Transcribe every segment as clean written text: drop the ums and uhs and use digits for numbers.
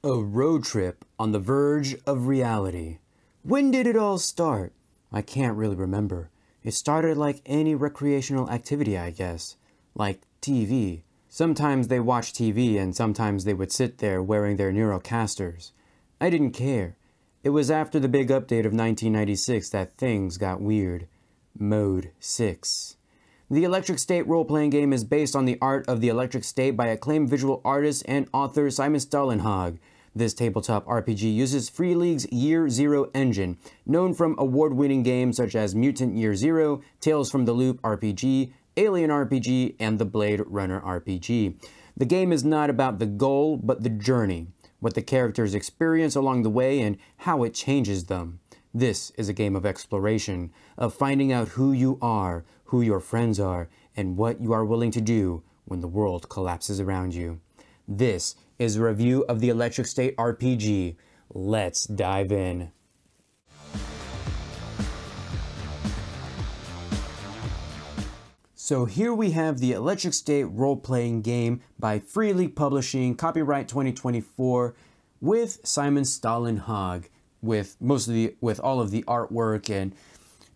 A road trip on the verge of reality. When did it all start? I can't really remember. It started like any recreational activity, I guess. Like TV. Sometimes they watched TV and sometimes they would sit there wearing their Neurocasters. I didn't care. It was after the big update of 1996 that things got weird. Mode 6. The Electric State role-playing game is based on the art of the Electric State by acclaimed visual artist and author Simon Stålenhag. This tabletop RPG uses Free League's Year Zero engine, known from award-winning games such as Mutant Year Zero, Tales from the Loop RPG, Alien RPG, and the Blade Runner RPG. The game is not about the goal, but the journey, what the characters experience along the way and how it changes them. This is a game of exploration, of finding out who you are, who your friends are, and what you are willing to do when the world collapses around you. This is a review of the Electric State RPG. Let's dive in. So here we have the Electric State role-playing game by Free League Publishing, copyright 2024, with Simon Stålenhag, with all of the artwork and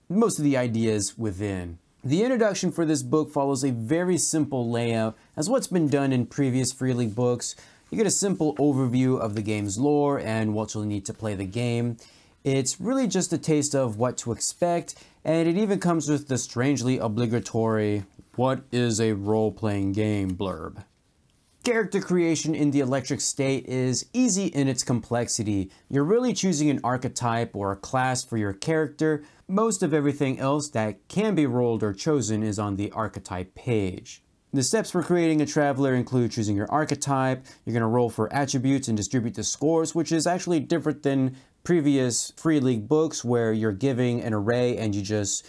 most of the ideas within. The introduction for this book follows a very simple layout as what's been done in previous Free League books. You get a simple overview of the game's lore and what you'll need to play the game. It's really just a taste of what to expect, and it even comes with the strangely obligatory "what is a role-playing game" blurb. Character creation in the Electric State is easy in its complexity. You're really choosing an archetype or a class for your character. Most of everything else that can be rolled or chosen is on the archetype page. The steps for creating a traveler include choosing your archetype. You're going to roll for attributes and distribute the scores, which is actually different than previous Free League books where you're giving an array and you just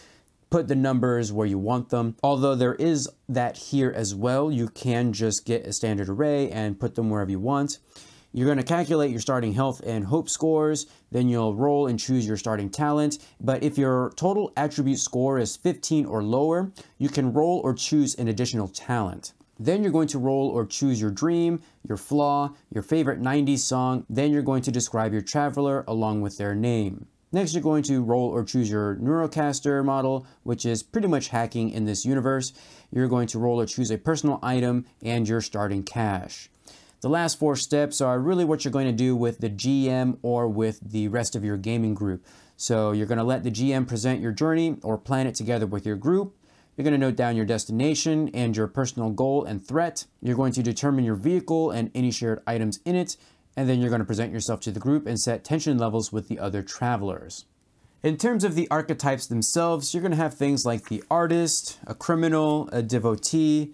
put the numbers where you want them. Although there is that here as well, you can just get a standard array and put them wherever you want. You're going to calculate your starting health and hope scores, then you'll roll and choose your starting talent. But if your total attribute score is 15 or lower, you can roll or choose an additional talent. Then you're going to roll or choose your dream, your flaw, your favorite 90s song. Then you're going to describe your traveler along with their name. Next, you're going to roll or choose your Neurocaster model, which is pretty much hacking in this universe. You're going to roll or choose a personal item and your starting cash. The last 4 steps are really what you're going to do with the GM or with the rest of your gaming group. So you're going to let the GM present your journey or plan it together with your group. You're going to note down your destination and your personal goal and threat. You're going to determine your vehicle and any shared items in it. And then you're going to present yourself to the group and set tension levels with the other travelers. In terms of the archetypes themselves, you're going to have things like the artist, a criminal, a devotee,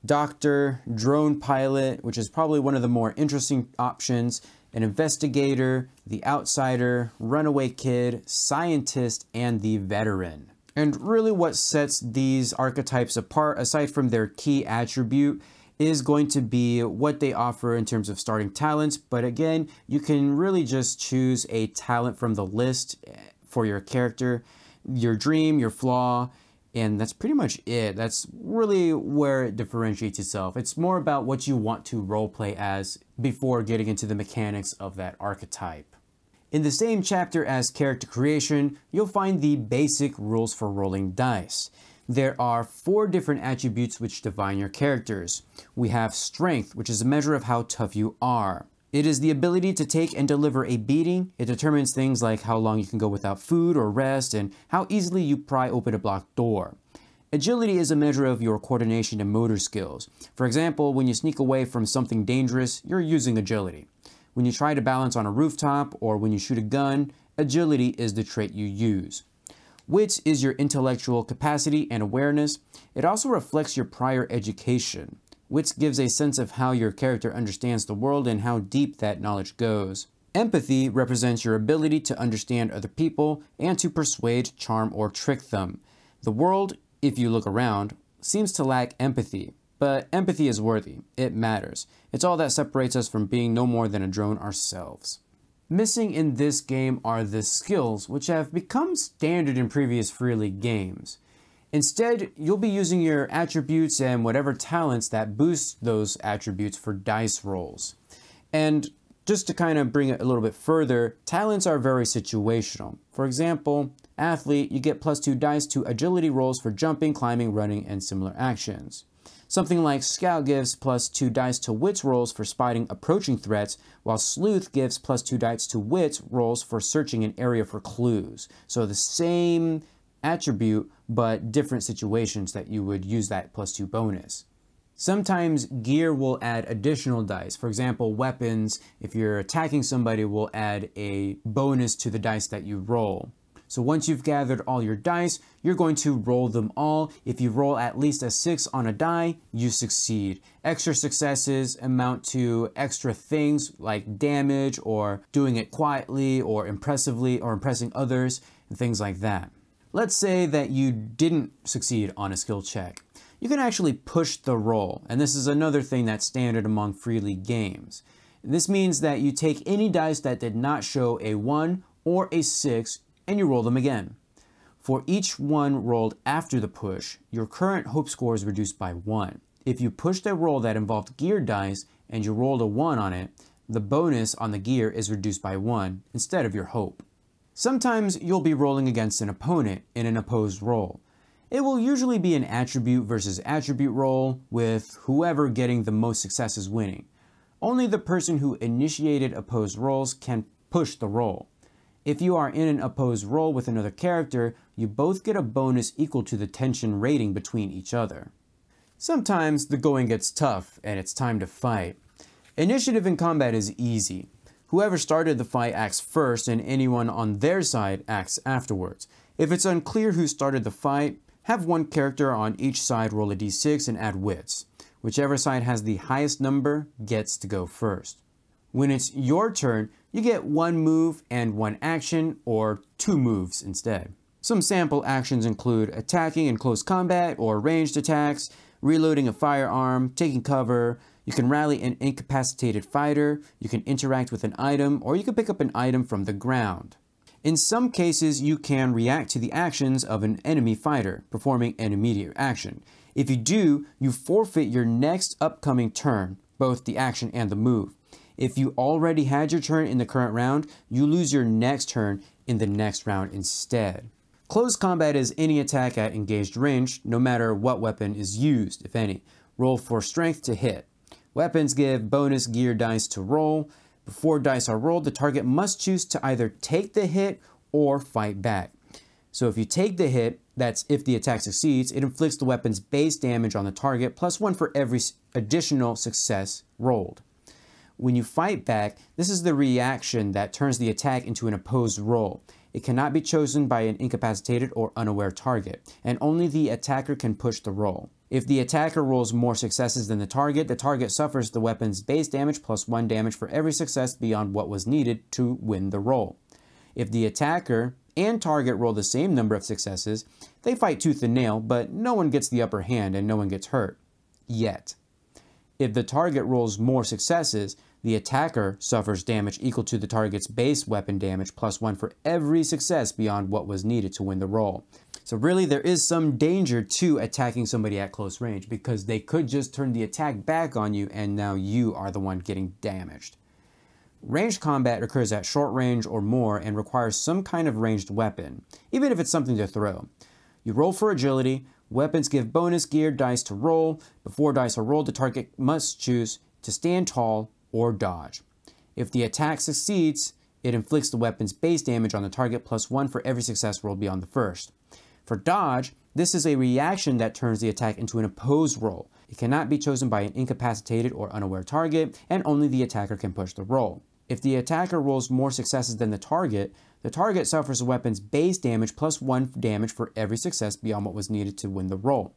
doctor, drone pilot, which is probably one of the more interesting options, an investigator, the outsider, runaway kid, scientist, and the veteran. And really what sets these archetypes apart, aside from their key attribute, is going to be what they offer in terms of starting talents. But again, you can really just choose a talent from the list for your character, your dream, your flaw, and that's pretty much it. That's really where it differentiates itself. It's more about what you want to roleplay as before getting into the mechanics of that archetype. In the same chapter as character creation, you'll find the basic rules for rolling dice. There are 4 different attributes which define your characters. We have strength, which is a measure of how tough you are. It is the ability to take and deliver a beating. It determines things like how long you can go without food or rest and how easily you pry open a blocked door. Agility is a measure of your coordination and motor skills. For example, when you sneak away from something dangerous, you're using agility. When you try to balance on a rooftop or when you shoot a gun, agility is the trait you use. Wit is your intellectual capacity and awareness. It also reflects your prior education. Wit gives a sense of how your character understands the world and how deep that knowledge goes. Empathy represents your ability to understand other people and to persuade, charm, or trick them. The world, if you look around, seems to lack empathy. But empathy is worthy. It matters. It's all that separates us from being no more than a drone ourselves. Missing in this game are the skills, which have become standard in previous Free League games. Instead, you'll be using your attributes and whatever talents that boost those attributes for dice rolls. And Just to kind of bring it a little bit further, talents are very situational. For example, athlete, you get +2 dice to agility rolls for jumping, climbing, running, and similar actions. Something like scout gives +2 dice to wits rolls for spotting approaching threats, while sleuth gives +2 dice to wits rolls for searching an area for clues. So the same attribute, but different situations that you would use that +2 bonus. Sometimes gear will add additional dice. For example, weapons, if you're attacking somebody, will add a bonus to the dice that you roll. So once you've gathered all your dice, you're going to roll them all. If you roll at least a 6 on a die, you succeed. Extra successes amount to extra things like damage or doing it quietly or impressively or impressing others and things like that. Let's say that you didn't succeed on a skill check. You can actually push the roll, and this is another thing that's standard among free league games. This means that you take any dice that did not show a 1 or a 6 and you roll them again. For each one rolled after the push, your current hope score is reduced by 1. If you pushed a roll that involved gear dice and you rolled a 1 on it, the bonus on the gear is reduced by 1 instead of your hope. Sometimes you'll be rolling against an opponent in an opposed roll. It will usually be an attribute versus attribute roll, with whoever getting the most successes winning. Only the person who initiated opposed rolls can push the roll. If you are in an opposed roll with another character, you both get a bonus equal to the tension rating between each other. Sometimes the going gets tough and it's time to fight. Initiative in combat is easy. Whoever started the fight acts first and anyone on their side acts afterwards. If it's unclear who started the fight, have one character on each side roll a d6 and add wits. Whichever side has the highest number gets to go first. When it's your turn, you get 1 move and 1 action, or 2 moves instead. Some sample actions include attacking in close combat or ranged attacks, reloading a firearm, taking cover. You can rally an incapacitated fighter, you can interact with an item, or you can pick up an item from the ground. In some cases, you can react to the actions of an enemy fighter, performing an immediate action. If you do, you forfeit your next upcoming turn, both the action and the move. If you already had your turn in the current round, you lose your next turn in the next round instead. Close combat is any attack at engaged range, no matter what weapon is used, if any. Roll for strength to hit. Weapons give bonus gear dice to roll. Before dice are rolled, the target must choose to either take the hit or fight back. So if you take the hit, that's if the attack succeeds, it inflicts the weapon's base damage on the target, +1 for every additional success rolled. When you fight back, this is the reaction that turns the attack into an opposed roll. It cannot be chosen by an incapacitated or unaware target, and only the attacker can push the roll. If the attacker rolls more successes than the target suffers the weapon's base damage +1 damage for every success beyond what was needed to win the roll. If the attacker and target roll the same number of successes, they fight tooth and nail, but no one gets the upper hand and no one gets hurt. Yet. If the target rolls more successes, the attacker suffers damage equal to the target's base weapon damage +1 for every success beyond what was needed to win the roll. So really there is some danger to attacking somebody at close range because they could just turn the attack back on you and now you are the one getting damaged. Ranged combat occurs at short range or more and requires some kind of ranged weapon, even if it's something to throw. You roll for agility. Weapons give bonus gear dice to roll. Before dice are rolled, the target must choose to stand tall or dodge. If the attack succeeds, it inflicts the weapon's base damage on the target +1 for every success rolled beyond the first. For dodge, this is a reaction that turns the attack into an opposed roll. It cannot be chosen by an incapacitated or unaware target, and only the attacker can push the roll. If the attacker rolls more successes than the target suffers the weapon's base damage +1 damage for every success beyond what was needed to win the roll.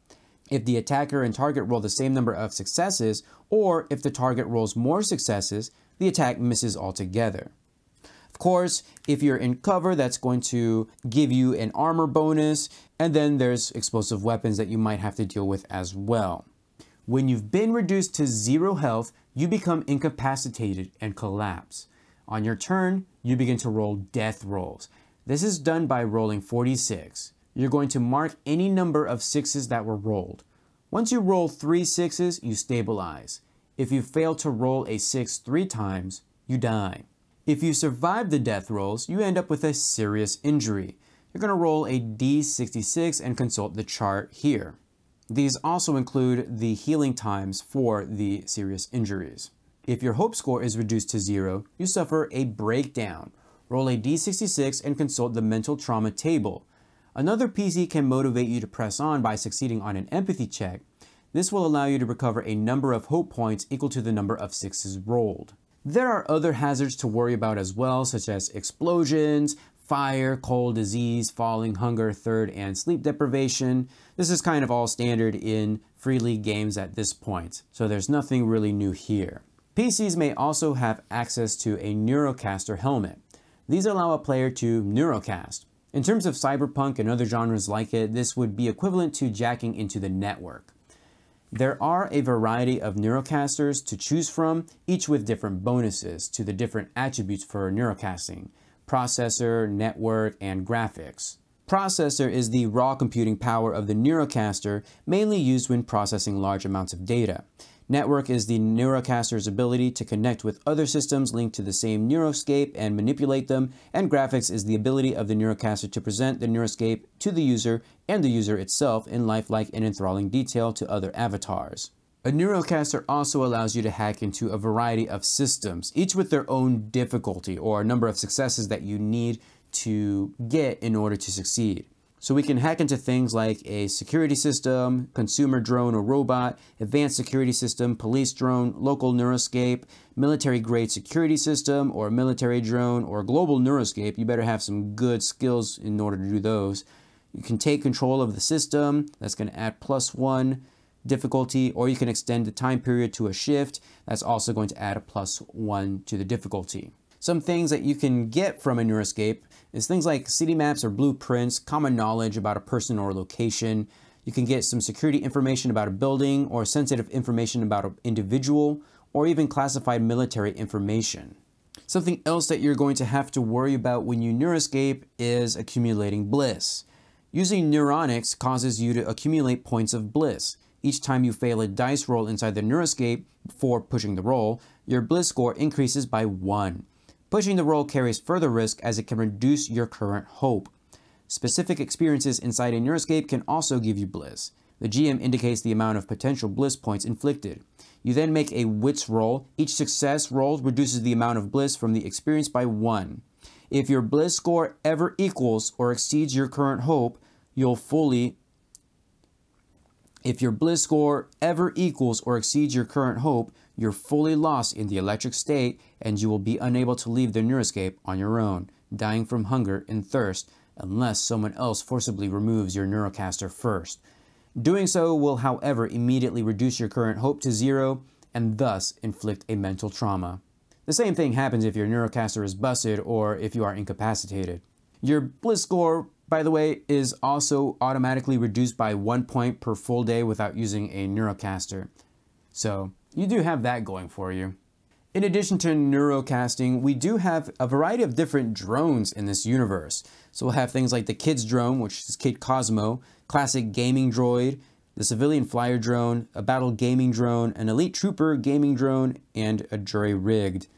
If the attacker and target roll the same number of successes, or if the target rolls more successes, the attack misses altogether. Of course, if you're in cover, that's going to give you an armor bonus, and then there's explosive weapons that you might have to deal with as well. When you've been reduced to 0 health, you become incapacitated and collapse. On your turn, you begin to roll death rolls. This is done by rolling 46. You're going to mark any number of 6s that were rolled. Once you roll 3 6s, you stabilize. If you fail to roll a 6 3 times, you die. If you survive the death rolls, you end up with a serious injury. You're going to roll a D66 and consult the chart here. These also include the healing times for the serious injuries. If your hope score is reduced to 0, you suffer a breakdown. Roll a D66 and consult the mental trauma table. Another PC can motivate you to press on by succeeding on an empathy check. This will allow you to recover a number of hope points equal to the number of 6s rolled. There are other hazards to worry about as well, such as explosions, fire, cold, disease, falling, hunger, third, and sleep deprivation. This is kind of all standard in Free League games at this point, so there's nothing really new here. PCs may also have access to a Neurocaster helmet. These allow a player to neurocast. In terms of cyberpunk and other genres like it, this would be equivalent to jacking into the network. There are a variety of neurocasters to choose from, each with different bonuses to the different attributes for neurocasting: processor, network, and graphics. Processor is the raw computing power of the neurocaster, mainly used when processing large amounts of data. Network is the neurocaster's ability to connect with other systems linked to the same neuroscape and manipulate them, and graphics is the ability of the neurocaster to present the neuroscape to the user and the user itself in lifelike and enthralling detail to other avatars. A neurocaster also allows you to hack into a variety of systems, each with their own difficulty or number of successes that you need to get in order to succeed. So we can hack into things like a security system, consumer drone or robot, advanced security system, police drone, local neuroscape, military grade security system or military drone or global neuroscape. You better have some good skills in order to do those. You can take control of the system. That's going to add +1 difficulty, or you can extend the time period to a shift. That's also going to add a +1 to the difficulty. Some things that you can get from a neuroscape is things like city maps or blueprints, common knowledge about a person or a location. You can get some security information about a building or sensitive information about an individual, or even classified military information. Something else that you're going to have to worry about when you neuroscape is accumulating bliss. Using neuronics causes you to accumulate points of bliss. Each time you fail a dice roll inside the neuroscape before pushing the roll, your bliss score increases by 1. Pushing the roll carries further risk as it can reduce your current hope. Specific experiences inside a neuroscape can also give you bliss. The GM indicates the amount of potential bliss points inflicted. You then make a wits roll. Each success rolled reduces the amount of bliss from the experience by 1. If your bliss score ever equals or exceeds your current hope, you're fully lost in the electric state, and you will be unable to leave the neuroscape on your own, dying from hunger and thirst unless someone else forcibly removes your neurocaster first. Doing so will, however, immediately reduce your current hope to 0 and thus inflict a mental trauma. The same thing happens if your neurocaster is busted or if you are incapacitated. Your bliss score, by the way, is also automatically reduced by 1 point per full day without using a neurocaster. So you do have that going for you. In addition to neurocasting, we do have a variety of different drones in this universe. So we'll have things like the Kids drone, which is Kid Cosmo, classic gaming droid, the civilian flyer drone, a battle gaming drone, an elite trooper gaming drone, and a jury-rigged,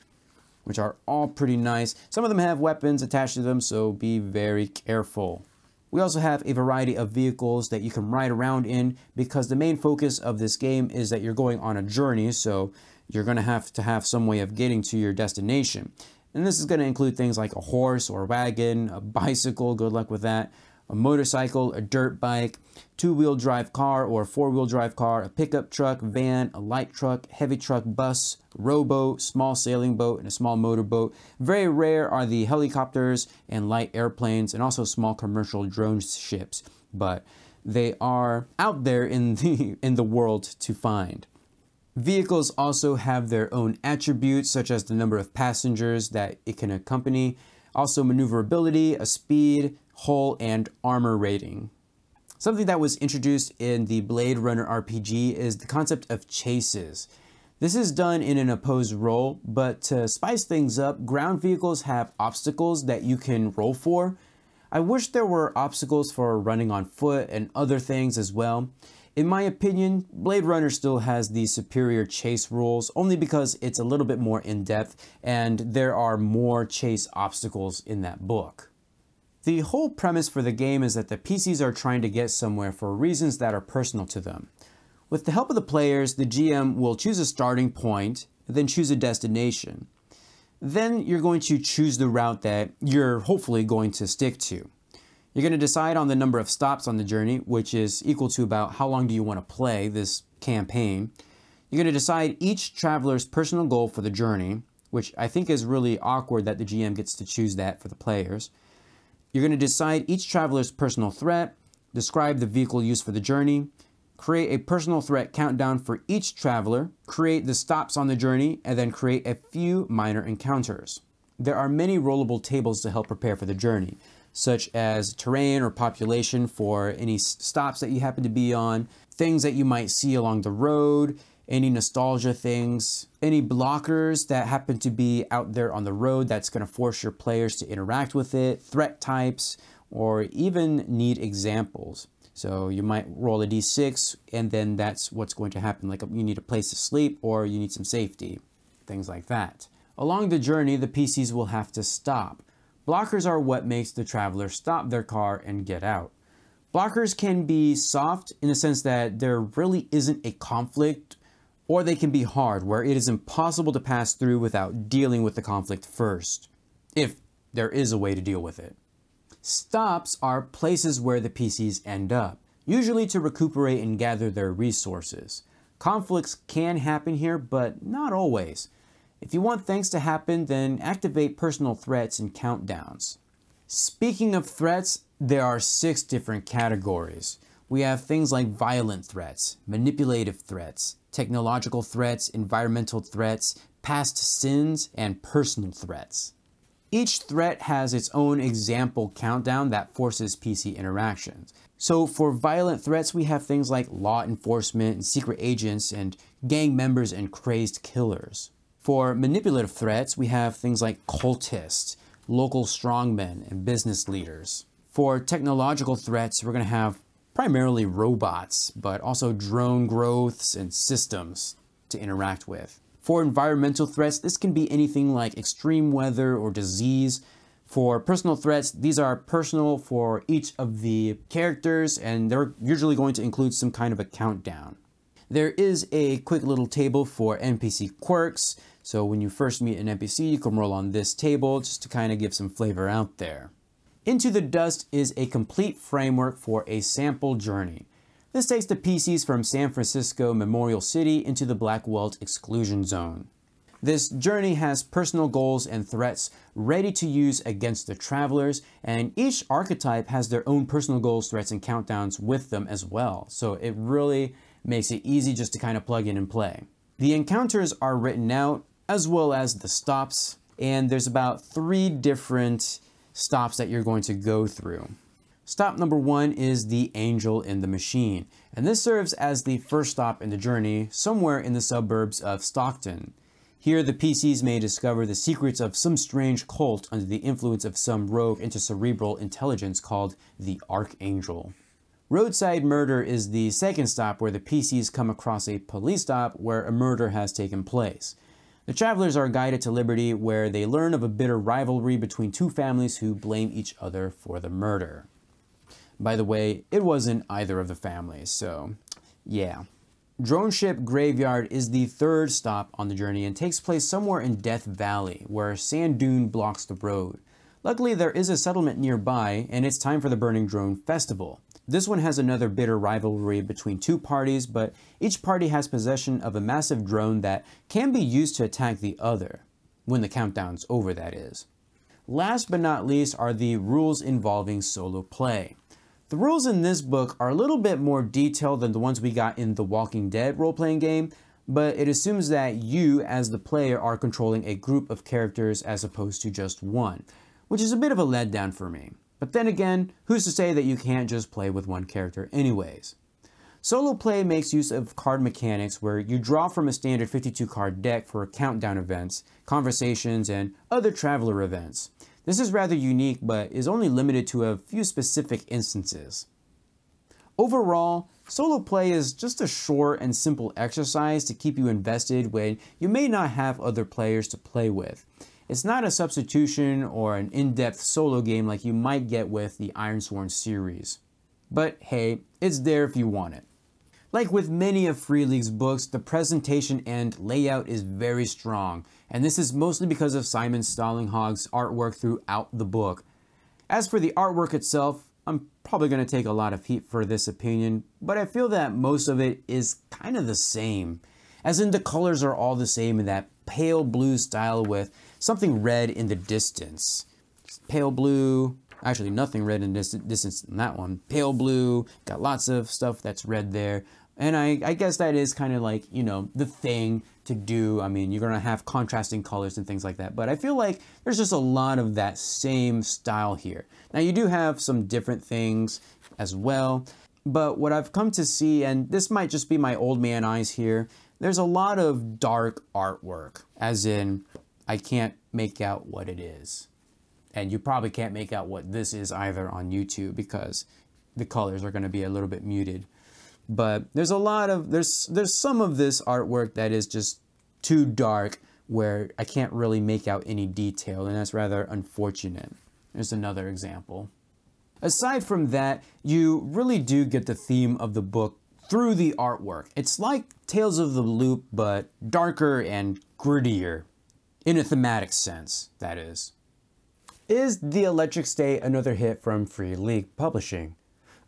which are all pretty nice. Some of them have weapons attached to them, so be very careful. We also have a variety of vehicles that you can ride around in, because the main focus of this game is that you're going on a journey, so you're going to have some way of getting to your destination. And this is going to include things like a horse or a wagon, a bicycle, good luck with that, a motorcycle, a dirt bike, two-wheel drive car or four-wheel drive car, a pickup truck, van, a light truck, heavy truck, bus, rowboat, small sailing boat, and a small motorboat. Very rare are the helicopters and light airplanes and also small commercial drone ships, but they are out there in the world to find. Vehicles also have their own attributes, such as the number of passengers that it can accompany, also maneuverability, a speed, hull, and armor rating. Something that was introduced in the Blade Runner RPG is the concept of chases. This is done in an opposed roll, but to spice things up, ground vehicles have obstacles that you can roll for. I wish there were obstacles for running on foot and other things as well. In my opinion, Blade Runner still has the superior chase rules, only because it's a little bit more in-depth and there are more chase obstacles in that book. The whole premise for the game is that the PCs are trying to get somewhere for reasons that are personal to them. With the help of the players, the GM will choose a starting point, then choose a destination. Then you're going to choose the route that you're hopefully going to stick to. You're going to decide on the number of stops on the journey, which is equal to about how long do you want to play this campaign. You're going to decide each traveler's personal goal for the journey, which I think is really awkward that the GM gets to choose that for the players. You're going to decide each traveler's personal threat, describe the vehicle used for the journey, create a personal threat countdown for each traveler, create the stops on the journey, and then create a few minor encounters. There are many rollable tables to help prepare for the journey, such as terrain or population for any stops that you happen to be on, things that you might see along the road, any nostalgia things, any blockers that happen to be out there on the road that's going to force your players to interact with it, threat types, or even need examples. So you might roll a d6 and then that's what's going to happen, like you need a place to sleep or you need some safety, things like that. Along the journey, the PCs will have to stop. Blockers are what makes the traveler stop their car and get out. Blockers can be soft in the sense that there really isn't a conflict, or they can be hard, where it is impossible to pass through without dealing with the conflict first, if there is a way to deal with it. Stops are places where the PCs end up, usually to recuperate and gather their resources. Conflicts can happen here, but not always. If you want things to happen, then activate personal threats and countdowns. Speaking of threats, there are 6 different categories. We have things like violent threats, manipulative threats, technological threats, environmental threats, past sins, and personal threats. Each threat has its own example countdown that forces PC interactions. So for violent threats, we have things like law enforcement and secret agents and gang members and crazed killers. For manipulative threats, we have things like cultists, local strongmen, and business leaders. For technological threats, we're going to have primarily robots, but also drone growths and systems to interact with. For environmental threats, this can be anything like extreme weather or disease. For personal threats, these are personal for each of the characters, and they're usually going to include some kind of a countdown. There is a quick little table for NPC quirks. So when you first meet an NPC, you can roll on this table just to kind of give some flavor out there. Into the Dust is a complete framework for a sample journey. This takes the PCs from San Francisco Memorial City into the Black Welt Exclusion Zone. This journey has personal goals and threats ready to use against the travelers, and each archetype has their own personal goals, threats, and countdowns with them as well. So it really makes it easy just to kind of plug in and play. The encounters are written out, as well as the stops, and there's about 3 different stops that you're going to go through. Stop number 1 is the Angel in the Machine, and this serves as the first stop in the journey somewhere in the suburbs of Stockton. Here the PCs may discover the secrets of some strange cult under the influence of some rogue intercerebral intelligence called the Archangel. Roadside Murder is the second stop, where the PCs come across a police stop where a murder has taken place. The travelers are guided to Liberty, where they learn of a bitter rivalry between 2 families who blame each other for the murder. By the way, it wasn't either of the families, so yeah. Drone Ship Graveyard is the third stop on the journey and takes place somewhere in Death Valley, where sand dune blocks the road. Luckily, there is a settlement nearby, and it's time for the Burning Drone Festival. This one has another bitter rivalry between 2 parties, but each party has possession of a massive drone that can be used to attack the other, when the countdown's over, that is. Last but not least are the rules involving solo play. The rules in this book are a little bit more detailed than the ones we got in the Walking Dead role-playing game, but it assumes that you, as the player, are controlling a group of characters as opposed to just one, which is a bit of a letdown for me. But then again, who's to say that you can't just play with one character anyways? Solo play makes use of card mechanics where you draw from a standard 52 card deck for countdown events, conversations, and other traveler events. This is rather unique, but is only limited to a few specific instances. Overall, solo play is just a short and simple exercise to keep you invested when you may not have other players to play with. It's not a substitution or an in-depth solo game like you might get with the Ironsworn series. But hey, it's there if you want it. Like with many of Free League's books, the presentation and layout is very strong, and this is mostly because of Simon Stallinghaug's artwork throughout the book. As for the artwork itself, I'm probably going to take a lot of heat for this opinion, but I feel that most of it is kind of the same. As in, the colors are all the same in that pale blue style with something red in the distance. Pale blue, actually nothing red in this distance in that one. Pale blue, got lots of stuff that's red there. And I guess that is kind of like, you know, the thing to do. I mean, you're going to have contrasting colors and things like that. But I feel like there's just a lot of that same style here. Now, you do have some different things as well. But what I've come to see, and this might just be my old man eyes here, there's a lot of dark artwork. As in, I can't make out what it is. And you probably can't make out what this is either on YouTube because the colors are going to be a little bit muted. But there's a lot of, there's some of this artwork that is just too dark where I can't really make out any detail, and that's rather unfortunate. There's another example. Aside from that, you really do get the theme of the book through the artwork. It's like Tales of the Loop, but darker and grittier. In a thematic sense, that is. Is The Electric State another hit from Free League Publishing?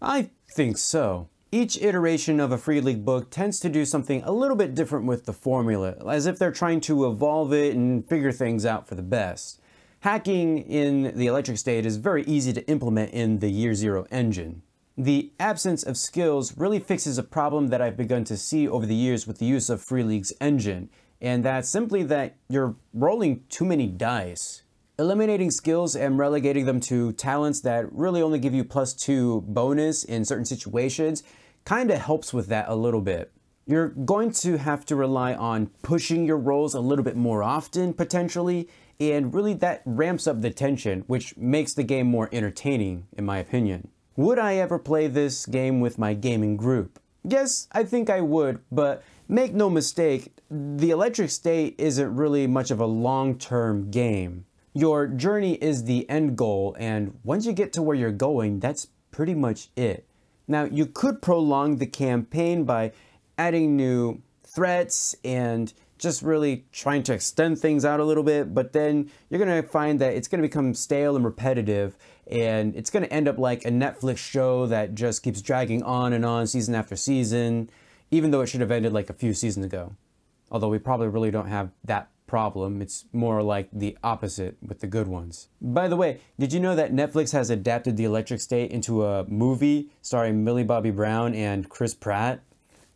I think so. Each iteration of a Free League book tends to do something a little bit different with the formula, as if they're trying to evolve it and figure things out for the best. Hacking in The Electric State is very easy to implement in the Year Zero engine. The absence of skills really fixes a problem that I've begun to see over the years with the use of Free League's engine, and that's simply that you're rolling too many dice. Eliminating skills and relegating them to talents that really only give you +2 bonus in certain situations kind of helps with that a little bit. You're going to have to rely on pushing your rolls a little bit more often, potentially, and really that ramps up the tension, which makes the game more entertaining, in my opinion. Would I ever play this game with my gaming group? Yes, I think I would, but make no mistake, The Electric State isn't really much of a long-term game. Your journey is the end goal, and once you get to where you're going, that's pretty much it. Now, you could prolong the campaign by adding new threats and just really trying to extend things out a little bit, but then you're going to find that it's going to become stale and repetitive, and it's going to end up like a Netflix show that just keeps dragging on and on season after season, even though it should have ended like a few seasons ago. Although we probably really don't have that problem. It's more like the opposite with the good ones. By the way, did you know that Netflix has adapted The Electric State into a movie starring Millie Bobby Brown and Chris Pratt?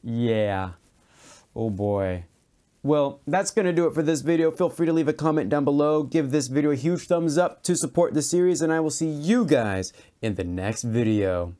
Yeah. Oh boy. Well, that's going to do it for this video. Feel free to leave a comment down below. Give this video a huge thumbs up to support the series, and I will see you guys in the next video.